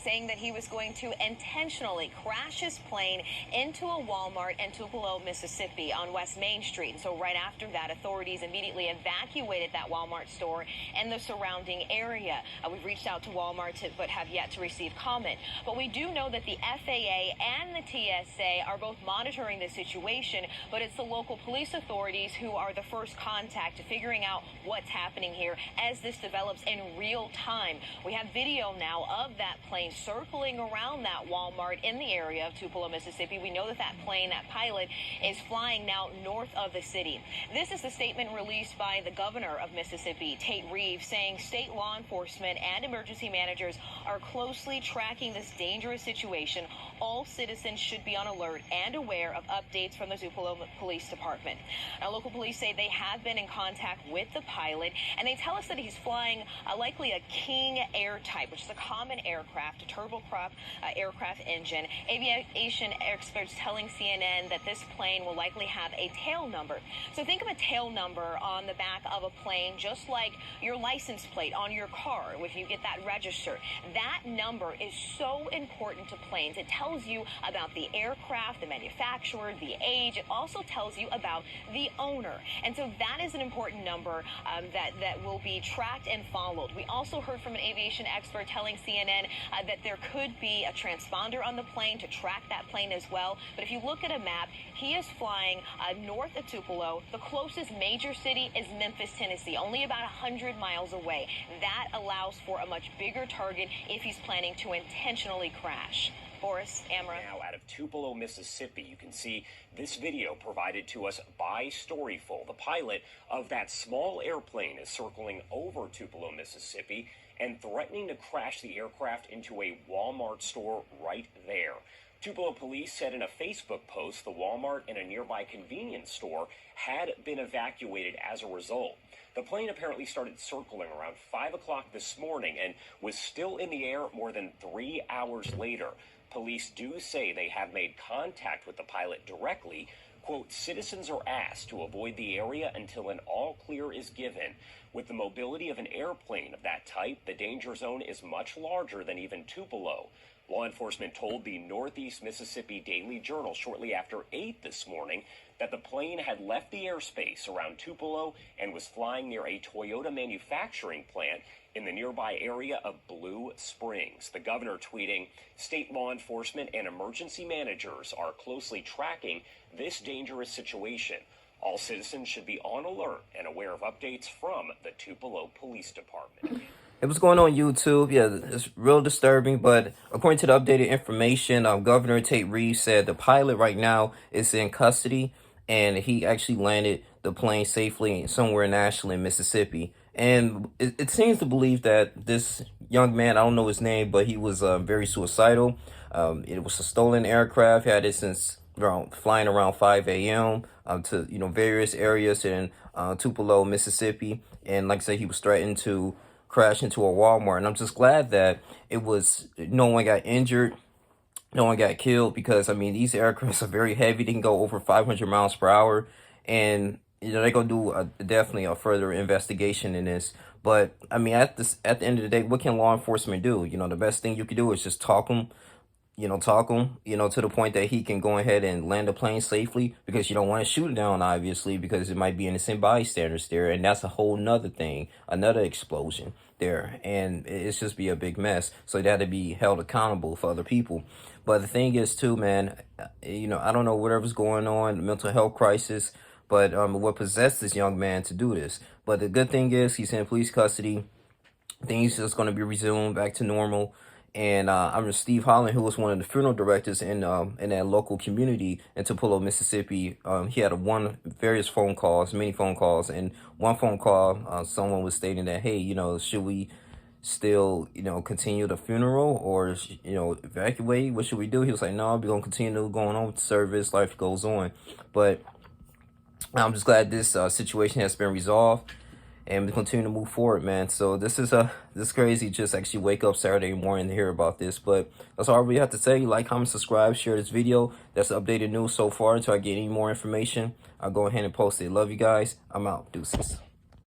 saying that he was going to intentionally crash his plane into a Walmart in Tupelo, Mississippi on West Main Street. And so right after that, authorities immediately evacuated that Walmart store and the surrounding area. We've reached out to Walmart but have yet to receive comment. But we do know that the FAA and the TSA are both monitoring the situation, but it's the local police authorities who are the first contact to figuring out what's happening here as this develops in real time. We have video now of that plane circling around that Walmart in the area of Tupelo, Mississippi. We know that that plane, that pilot, is flying now north of the city. This is the statement released by the governor of Mississippi, Tate Reeves, saying state law enforcement and emergency managers are closely tracking this dangerous situation. All citizens should be on alert and aware of updates from the Tupelo Police Department. Now, local police say they have been in contact with the pilot, and they tell us that he's flying likely a King Air type, which is a common aircraft, a turboprop aircraft engine. Aviation experts telling CNN that this plane will likely have a tail number. So think of a tail number on the back of a plane, just like your license plate on your car if you get that registered. That number is so important to planes. It tells you about the aircraft, the manufacturer, the age. It also tells you about the owner. And so that is an important number that will be tracked and followed. We also heard from an aviation expert telling CNN that there could be a transponder on the plane to track that plane as well. But if you look at a map, he is flying north of Tupelo. The closest major city is Memphis, Tennessee, only about 100 miles away. That allows for a much bigger target if he's planning to intentionally crash. Boris, Amra. Now out of Tupelo, Mississippi, you can see this video provided to us by Storyful. The pilot of that small airplane is circling over Tupelo, Mississippi, and threatening to crash the aircraft into a Walmart store right there. Tupelo police said in a Facebook post the Walmart and a nearby convenience store had been evacuated as a result. The plane apparently started circling around 5 o'clock this morning and was still in the air more than 3 hours later. Police do say they have made contact with the pilot directly. Quote, citizens are asked to avoid the area until an all clear is given. With the mobility of an airplane of that type, the danger zone is much larger than even Tupelo. Law enforcement told the Northeast Mississippi Daily Journal shortly after 8 this morning that the plane had left the airspace around Tupelo and was flying near a Toyota manufacturing plant in the nearby area of Blue Springs. The governor tweeting, state law enforcement and emergency managers are closely tracking this dangerous situation. All citizens should be on alert and aware of updates from the Tupelo Police Department. It was going on YouTube. Yeah, it's real disturbing. But according to the updated information, Governor Tate Reeves said the pilot right now is in custody, and he actually landed the plane safely somewhere in Ashland, Mississippi. And it seems to believe that this young man, I don't know his name, but he was very suicidal. It was a stolen aircraft. He had it since flying around 5 a.m. To various areas in Tupelo, Mississippi. And like I said, he was threatened to crash into a Walmart. And I'm just glad that no one got injured. No one got killed, because I mean, these aircrafts are very heavy. They can go over 500 miles per hour, and they're gonna do definitely a further investigation in this. But I mean, at the end of the day, what can law enforcement do? The best thing you can do is just talk them to the point that he can go ahead and land the plane safely, because you don't want to shoot it down, obviously, because it might be innocent bystanders there, and that's a whole nother thing, another explosion there, and it's just be a big mess. So they had to be held accountable for other people. But the thing is too, man, I don't know whatever's going on, the mental health crisis, but what possessed this young man to do this. But the good thing is he's in police custody. Things just going to be resumed back to normal. And I'm Steve Holland, who was one of the funeral directors in that local community in Tupelo, Mississippi. He had many phone calls, and one phone call, someone was stating that, hey, should we still, continue the funeral or, evacuate? What should we do? He was like, no, we're going to continue going on with the service. Life goes on. But I'm just glad this situation has been resolved, and we continue to move forward, man. So this is crazy. Just actually wake up Saturday morning to hear about this. But that's all we have to say. Like, comment, subscribe, share this video. That's updated news so far. Until I get any more information, I'll go ahead and post it. Love you guys. I'm out. Deuces.